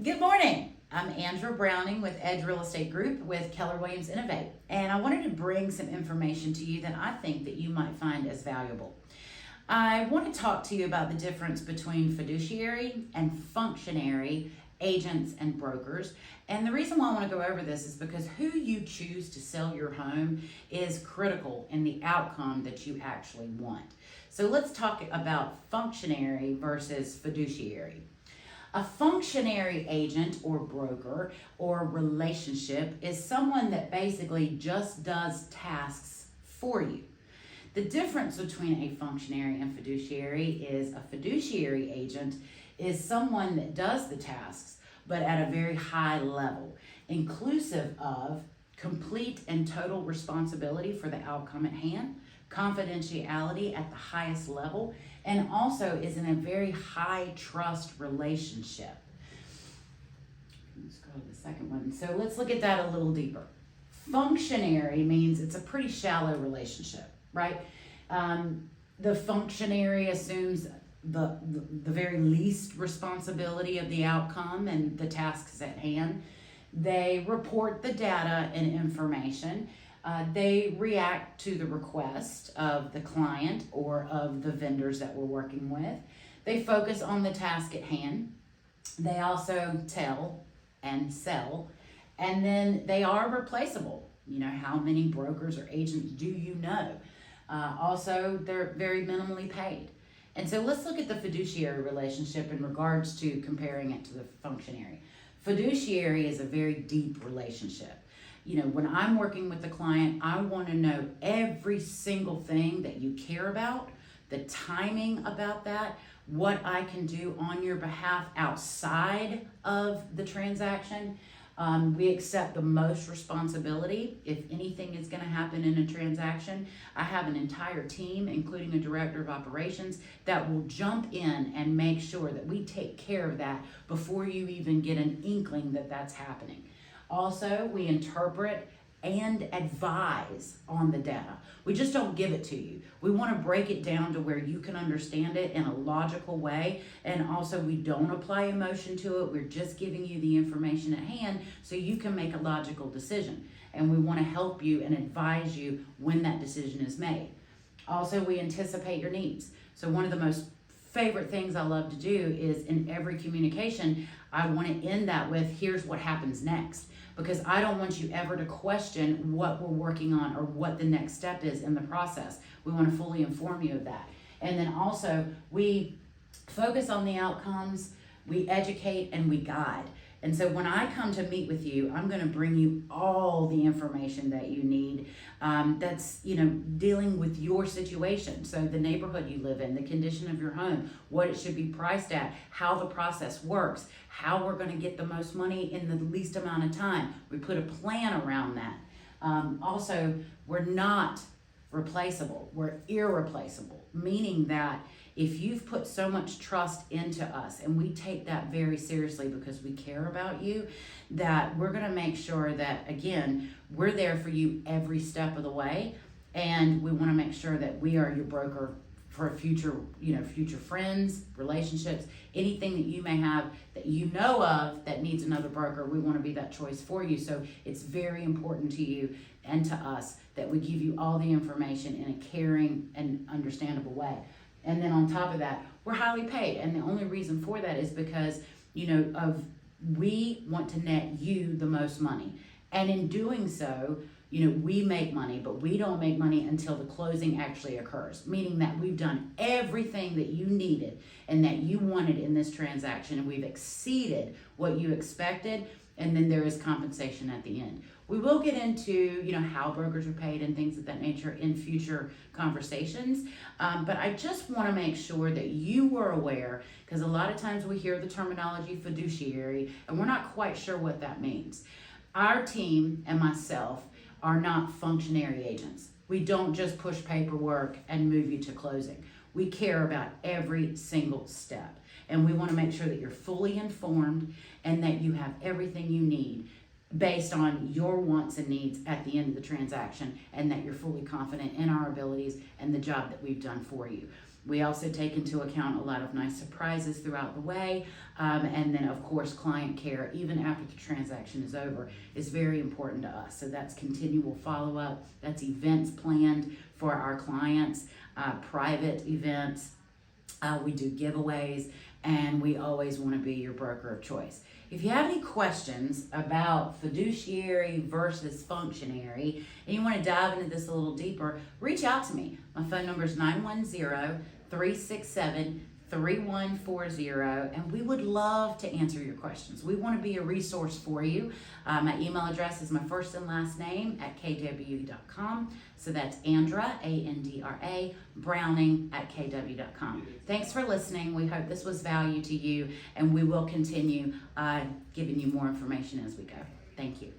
Good morning. I'm Andrew Browning with Edge Real Estate Group with Keller Williams Innovate, and I wanted to bring some information to you that I think that you might find as valuable. I want to talk to you about the difference between fiduciary and functionary agents and brokers. And the reason why I want to go over this is because who you choose to sell your home is critical in the outcome that you actually want. So let's talk about functionary versus fiduciary. A functionary agent or broker or relationship is someone that basically just does tasks for you. The difference between a functionary and fiduciary is a fiduciary agent is someone that does the tasks, but at a very high level, inclusive of complete and total responsibility for the outcome at hand, confidentiality at the highest level, and also is in a very high trust relationship. Let's go to the second one. So let's look at that a little deeper. Functionary means it's a pretty shallow relationship, right? The functionary assumes the very least responsibility of the outcome and the tasks at hand. They report the data and information. They react to the request of the client or of the vendors that we're working with. They focus on the task at hand. They also tell and sell. And then they are replaceable. You know, how many brokers or agents do you know? Also, they're very minimally paid. And so let's look at the fiduciary relationship in regards to comparing it to the functionary. Fiduciary is a very deep relationship. You know, when I'm working with the client, I want to know every single thing that you care about, the timing about that, what I can do on your behalf outside of the transaction. We accept the most responsibility. If anything is going to happen in a transaction, I have an entire team, including a director of operations, that will jump in and make sure that we take care of that before you even get an inkling that that's happening. Also, we interpret and advise on the data. We just don't give it to you. We want to break it down to where you can understand it in a logical way. And also, we don't apply emotion to it. We're just giving you the information at hand so you can make a logical decision. And we want to help you and advise you when that decision is made. Also, we anticipate your needs. So one of the most favorite things I love to do is in every communication, I want to end that with, here's what happens next. Because I don't want you ever to question what we're working on or what the next step is in the process. We want to fully inform you of that. And then also, we focus on the outcomes, we educate, and we guide. And so when I come to meet with you, I'm going to bring you all the information that you need that's, dealing with your situation. So the neighborhood you live in, the condition of your home, what it should be priced at, how the process works, how we're going to get the most money in the least amount of time. We put a plan around that. Also, we're not replaceable. We're irreplaceable, meaning that if you've put so much trust into us, and we take that very seriously because we care about you, that we're going to make sure that, again, we're there for you every step of the way. And we want to make sure that we are your broker for future friends, relationships, anything that you may have that you know of that needs another broker. We want to be that choice for you. So it's very important to you and to us that we give you all the information in a caring and understandable way. And then on top of that, we're highly paid. And the only reason for that is because, we want to net you the most money. And in doing so, we make money, but we don't make money until the closing actually occurs, meaning that we've done everything that you needed and that you wanted in this transaction, and we've exceeded what you expected, and then there is compensation at the end. We will get into, how brokers are paid and things of that nature in future conversations, but I just want to make sure that you were aware, because a lot of times we hear the terminology fiduciary, and we're not quite sure what that means. Our team and myself are not functionary agents. We don't just push paperwork and move you to closing. We care about every single step, and we want to make sure that you're fully informed and that you have everything you need based on your wants and needs at the end of the transaction, and that you're fully confident in our abilities and the job that we've done for you. We also take into account a lot of nice surprises throughout the way. And then, of course, client care, even after the transaction is over, is very important to us. So that's continual follow-up. That's events planned for our clients, private events. We do giveaways, and we always want to be your broker of choice. If you have any questions about fiduciary versus functionary, and you want to dive into this a little deeper, reach out to me. My phone number is 910-367-3140, and we would love to answer your questions. We want to be a resource for you. My email address is my first and last name @kw.com. So that's Andra, A-N-D-R-A, Browning @kw.com. Thanks for listening. We hope this was value to you, and we will continue giving you more information as we go. Thank you.